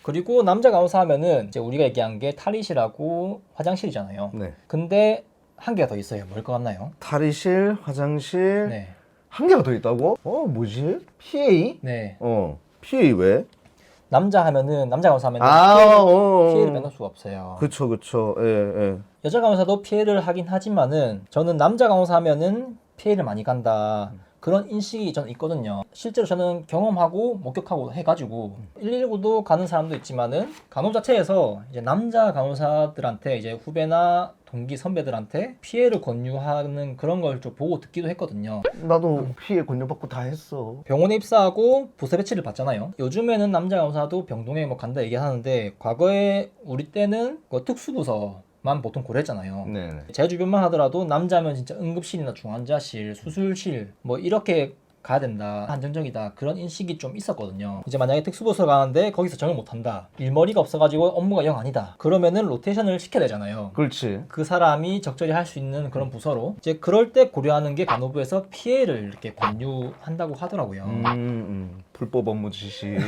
그리고 남자 간호사 하면은 이제 우리가 얘기한 게 탈의실하고 화장실이잖아요. 네. 근데 한 개가 더 있어요. 뭘 것 같나요? 탈의실, 화장실 네. 한 개가 더 있다고? 뭐지? PA? 네. PA 왜? 남자 간호사 하면은 피해를 빼놓을 수가 없어요. 그쵸. 예. 여자 간호사도 피해를 하긴 하지만은 저는 남자 간호사 하면은 피해를 많이 간다. 그런 인식이 저는 있거든요. 실제로 저는 경험하고 목격하고 해가지고 119도 가는 사람도 있지만은 간호자체에서 이제 남자 간호사들한테 이제 후배나 동기 선배들한테 피해를 권유하는 그런 걸 좀 보고 듣기도 했거든요. 나도 피해 권유받고 다 했어. 병원에 입사하고 부서 배치를 받잖아요. 요즘에는 남자 간호사도 병동에 뭐 간다 얘기하는데 과거에 우리 때는 그 특수부서만 보통 고려했잖아요. 네네. 제 주변만 하더라도 남자면 진짜 응급실이나 중환자실, 수술실 뭐 이렇게 가야 된다, 한정적이다 그런 인식이 좀 있었거든요. 이제 만약에 특수부서 가는데 거기서 적응 못한다, 일머리가 없어가지고 업무가 영 아니다, 그러면은 로테이션을 시켜야 되잖아요. 그렇지. 그 사람이 적절히 할 수 있는 그런 부서로 이제 그럴 때 고려하는 게 간호부에서 피해를 이렇게 권유한다고 하더라고요. 불법 업무 지시.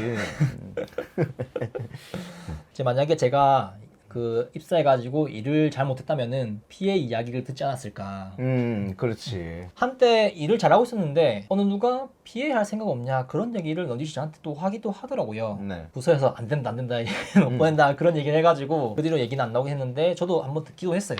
이제 만약에 제가 그 입사해가지고 일을 잘못했다면은 피해 이야기를 듣지 않았을까. 그렇지. 한때 일을 잘하고 있었는데 어느 누가 피해할 생각 없냐 그런 얘기를 너지 저한테 또 하기도 하더라고요. 네. 부서에서 안 된다 못 보낸다 그런 얘기를 해가지고 그 뒤로 얘기는 안 나오긴 했는데 저도 한번 듣기도 했어요.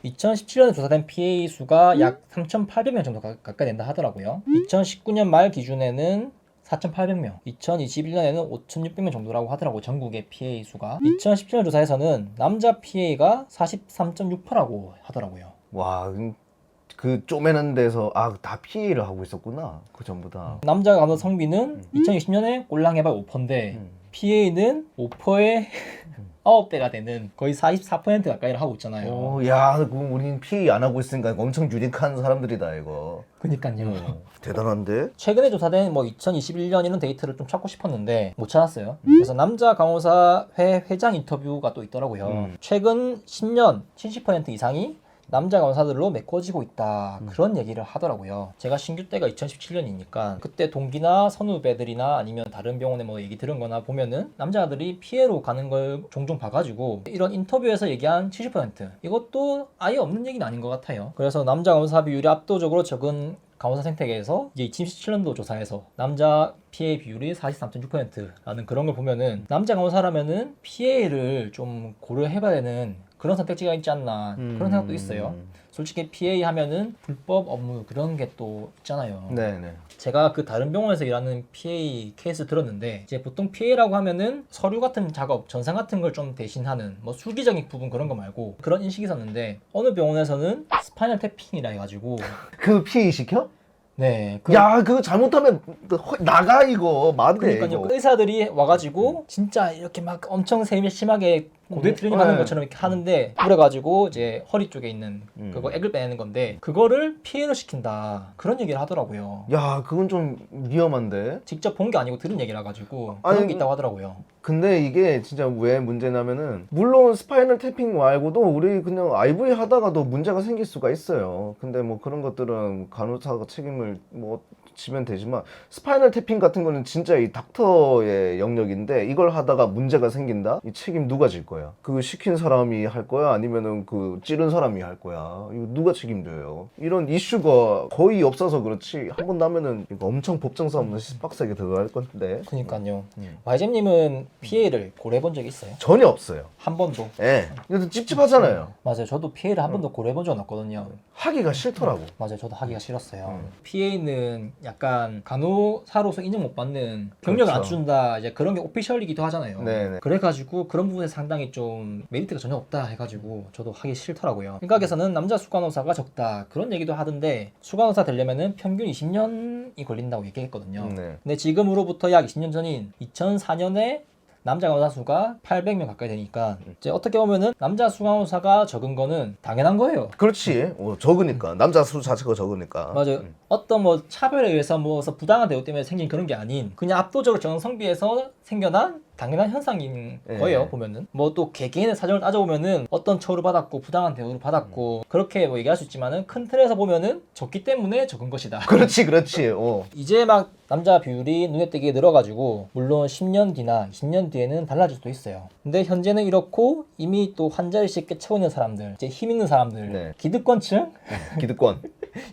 2017년에 조사된 PA 수가 약 3,800명 정도 가까이 된다 하더라고요. 2019년 말 기준에는 4,800명, 2021년에는 5,600명 정도라고 하더라고요. 전국의 PA 수가. 2017년 조사에서는 남자 PA가 43.68라고 하더라고요. 와, 그 쪼매는 데서 다 PA를 하고 있었구나. 그 전부 다. 남자 간호 성비는 2020년에 꼴랑 해봐 5%인데 PA는 5%의 9배가 되는 거의 44% 가까이를 하고 있잖아요. 야, 그럼 우린 PA 안 하고 있으니까 엄청 유익한 사람들이다 이거. 그니까요. 대단한데? 최근에 조사된 뭐 2021년 이런 데이터를 좀 찾고 싶었는데 못 찾았어요. 그래서 남자 간호사 회장 인터뷰가 또 있더라고요. 최근 10년 70% 이상이 남자 간호사들로 메꿔지고 있다 그런 얘기를 하더라고요. 제가 신규 때가 2017년이니까 그때 동기나 선후배들이나 아니면 다른 병원에 뭐 얘기 들은 거나 보면은 남자들이 피해로 가는 걸 종종 봐가지고 이런 인터뷰에서 얘기한 70% 이것도 아예 없는 얘기는 아닌 것 같아요. 그래서 남자 간호사 비율이 압도적으로 적은 간호사 생태계에서 이제 2017년도 조사에서 남자 피해 비율이 43.6%라는 그런 걸 보면은 남자 간호사라면은 피해를 좀 고려해봐야 되는 그런 선택지가 있지 않나 그런 생각도 있어요. 솔직히 PA 하면은 불법 업무 그런 게 또 있잖아요. 네네. 제가 그 다른 병원에서 일하는 PA 케이스 들었는데 이제 보통 PA라고 하면은 서류 같은 작업, 전산 같은 걸 좀 대신하는 뭐 수기적인 부분 그런 거 말고 그런 인식이 있었는데 어느 병원에서는 스파이널 태핑이라 해가지고 그 PA 시켜? 네. 야, 그거 잘못하면 나가 이거. 안 돼, 그러니까요. 이거. 의사들이 와가지고 진짜 이렇게 막 엄청 심하게 고대 트레이닝 하는 것처럼 이렇게 하는데 그래가지고 이제 허리 쪽에 있는 그거 액을 빼내는 건데 그거를 피해를 시킨다 그런 얘기를 하더라고요. 야, 그건 좀 위험한데. 직접 본 게 아니고 들은 얘기라 가지고 아니, 그런 게 있다고 하더라고요. 근데 이게 진짜 왜 문제냐면은 물론 스파이널 태핑 말고도 우리 그냥 IV 하다가도 문제가 생길 수가 있어요. 근데 뭐 그런 것들은 간호사가 책임을 뭐 지면 되지만 스파이널 태핑 같은 거는 진짜 이 닥터의 영역인데 이걸 하다가 문제가 생긴다? 이 책임 누가 질 거야? 그 시킨 사람이 할 거야? 아니면은 그 찌른 사람이 할 거야? 이거 누가 책임져요? 이런 이슈가 거의 없어서 그렇지 한 번 나면은 이거 엄청 법정 싸움은 빡세게 들어갈 건데. 그니까요. 와이잼님은 피해를 고려해본 적이 있어요? 전혀 없어요. 한 번도? 예. 그래서 찝찝하잖아요. 맞아요. 저도 피해를 한 번도 고려해본 적은 없거든요. 하기가 싫더라고. 맞아요. 저도 하기가 싫었어요. PA는 약간 간호사로서 인정 못 받는 경력을 안 그렇죠. 준다 이제 그런 게 오피셜이기도 하잖아요. 네네. 그래가지고 그런 부분에 상당히 좀 메리트가 전혀 없다 해가지고 저도 하기 싫더라고요. 생각에서는 남자 수간호사가 적다 그런 얘기도 하던데 수간호사 되려면은 평균 20년이 걸린다고 얘기했거든요. 네. 근데 지금으로부터 약 20년 전인 2004년에 남자 간호사 수가 800명 가까이 되니까 이제 어떻게 보면은 남자 수간호사가 적은 거는 당연한 거예요. 그렇지. 적으니까. 남자 수 자체가 적으니까. 맞아요. 어떤 뭐 차별에 의해서 부당한 대우 때문에 생긴 그런 게 아닌 그냥 압도적으로 정성비에서 생겨난 당연한 현상인 예. 거예요. 보면은 뭐 또 개개인의 사정을 따져보면은 어떤 처우를 받았고 부당한 대우를 받았고 그렇게 뭐 얘기할 수 있지만은 큰 틀에서 보면은 졌기 때문에 적은 것이다. 그렇지. 이제 막 남자 비율이 눈에 띄게 늘어가지고 물론 10년 뒤나 20년 뒤에는 달라질 수도 있어요. 근데 현재는 이렇고 이미 또 환자의식 꽤 채워 있는 사람들, 이제 힘 있는 사람들, 네. 기득권층 기득권.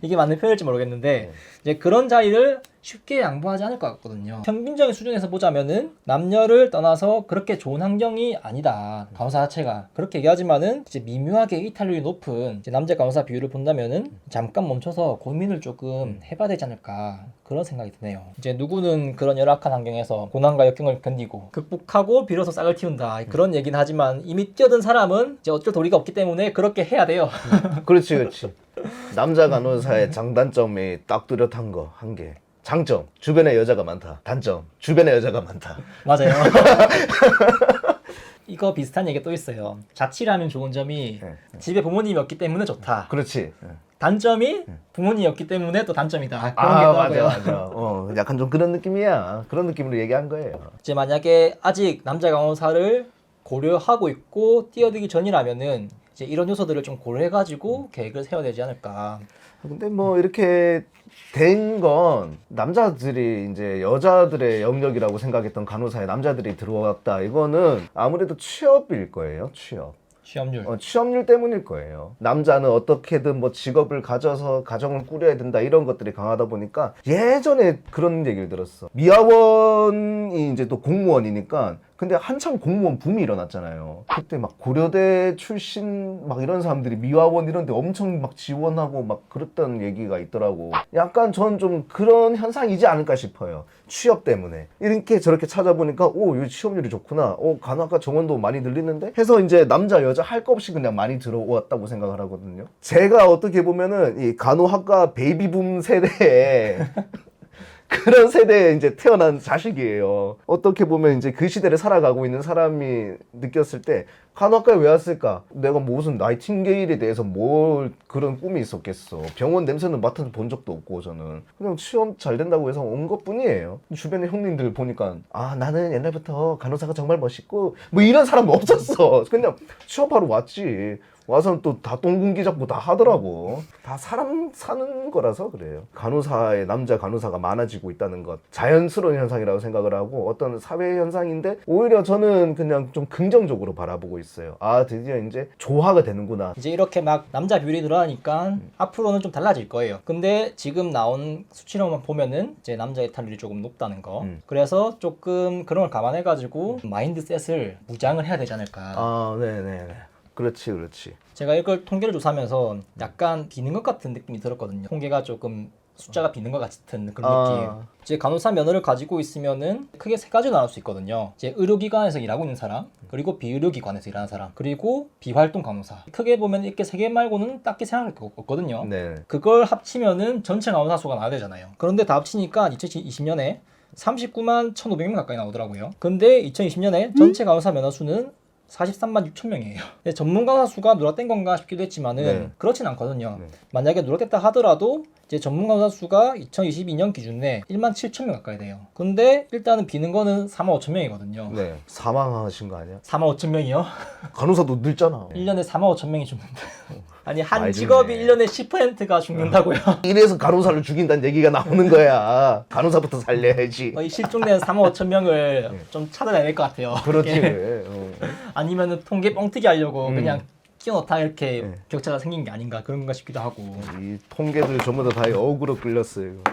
이게 맞는 표현일지 모르겠는데 이제 그런 자리를 쉽게 양보하지 않을 것 같거든요. 평균적인 수준에서 보자면은 남녀를 떠나서 그렇게 좋은 환경이 아니다. 간호사 자체가 그렇게 얘기하지만은 이제 미묘하게 이탈률이 높은 이제 남자 간호사 비율을 본다면은 잠깐 멈춰서 고민을 조금 해봐야 되지 않을까 그런 생각이 드네요. 이제 누구는 그런 열악한 환경에서 고난과 역경을 견디고 극복하고 비로소 싹을 틔운다 그런 얘기는 하지만 이미 뛰어든 사람은 이제 어쩔 도리가 없기 때문에 그렇게 해야 돼요. 그렇지. 남자 간호사의 장단점이 딱 뚜렷한 거 한 개. 장점, 주변에 여자가 많다. 단점, 주변에 여자가 많다. 맞아요. 이거 비슷한 얘기가 또 있어요. 자취를 하면 좋은 점이 집에 부모님이 없기 때문에 좋다. 그렇지. 단점이 부모님이 없기 때문에 또 단점이다. 그런 게 아, 있더라고요. 맞아. 약간 좀 그런 느낌이야. 그런 느낌으로 얘기한 거예요. 이제 만약에 아직 남자 간호사를 고려하고 있고 뛰어들기 전이라면은 이제 이런 요소들을 좀 고려해가지고 계획을 세워야 되지 않을까. 근데 뭐 이렇게 된 건 남자들이 이제 여자들의 영역이라고 생각했던 간호사에 남자들이 들어왔다. 이거는 아무래도 취업일 거예요. 취업률. 취업률 때문일 거예요. 남자는 어떻게든 뭐 직업을 가져서 가정을 꾸려야 된다 이런 것들이 강하다 보니까 예전에 그런 얘기를 들었어. 미화원이 이제 또 공무원이니까 근데 한참 공무원 붐이 일어났잖아요. 그때 막 고려대 출신 막 이런 사람들이 미화원 이런 데 엄청 막 지원하고 막 그랬던 얘기가 있더라고. 약간 전 좀 그런 현상이지 않을까 싶어요. 취업 때문에. 이렇게 저렇게 찾아보니까 오, 이 취업률이 좋구나. 간호학과 정원도 많이 늘리는데 해서 이제 남자 여자 할 거 없이 그냥 많이 들어왔다고 생각을 하거든요. 제가 어떻게 보면은 이 간호학과 베이비붐 세대에 그런 세대에 이제 태어난 자식이에요. 어떻게 보면 이제 그 시대를 살아가고 있는 사람이 느꼈을 때 간호학과에 왜 왔을까? 내가 무슨 나이팅게일에 대해서 뭘 그런 꿈이 있었겠어. 병원 냄새는 맡아본 적도 없고 저는 그냥 취업 잘 된다고 해서 온 것뿐이에요. 주변에 형님들 보니까 아 나는 옛날부터 간호사가 정말 멋있고 뭐 이런 사람 없었어. 그냥 취업하러 왔지. 와서는 또 다 똥군기 잡고 다 하더라고. 다 사람 사는 거라서 그래요. 간호사의 남자 간호사가 많아지고 있다는 것 자연스러운 현상이라고 생각을 하고 어떤 사회 현상인데 오히려 저는 그냥 좀 긍정적으로 바라보고 있어요. 아 드디어 이제 조화가 되는구나. 이제 이렇게 막 남자 비율이 늘어나니까 앞으로는 좀 달라질 거예요. 근데 지금 나온 수치로만 보면은 이제 남자 이탈률이 조금 높다는 거. 그래서 조금 그런 걸 감안해가지고 마인드셋을 무장을 해야 되지 않을까. 아 네네. 그렇지. 제가 이걸 통계를 조사하면서 약간 비는 것 같은 느낌이 들었거든요. 통계가 조금 숫자가 비는 것 같은 그런 느낌. 이제 간호사 면허를 가지고 있으면은 크게 세 가지로 나눌 수 있거든요. 이제 의료기관에서 일하고 있는 사람, 그리고 비의료기관에서 일하는 사람, 그리고 비활동 간호사. 크게 보면 이렇게 세 개 말고는 딱히 생각할 게 없거든요. 네. 그걸 합치면은 전체 간호사 수가 나와야 되잖아요. 그런데 다 합치니까 2020년에 39만 1,500명 가까이 나오더라고요. 근데 2020년에 전체 간호사 면허 수는 43만 6천 명이에요. 전문 간호사 수가 누락된 건가 싶기도 했지만은 그렇진 않거든요. 만약에 누락됐다 하더라도 이제 전문 간호사 수가 2022년 기준에 1만 7천 명 가까이 돼요. 근데 일단은 비는 거는 4만 5천 명이거든요. 네. 사망하신 거 아니야? 4만 5천 명이요? 간호사도 늙잖아. 1년에 4만 5천 명이 죽는다. 아니 한 많이 직업이 죽네. 1년에 10%가 죽는다고요? 이래서 간호사를 죽인다는 얘기가 나오는 거야. 간호사부터 살려야지. 이 실종된 4만 5천 명을 좀 찾아내야 될 것 같아요. 그렇지. 아니면은 통계 뻥튀기 하려고 그냥 끼워넣다 이렇게 격차가 생긴 게 아닌가 그런 건가 싶기도 하고. 이 통계들 전부 다 어그로 끌렸어요. 이거.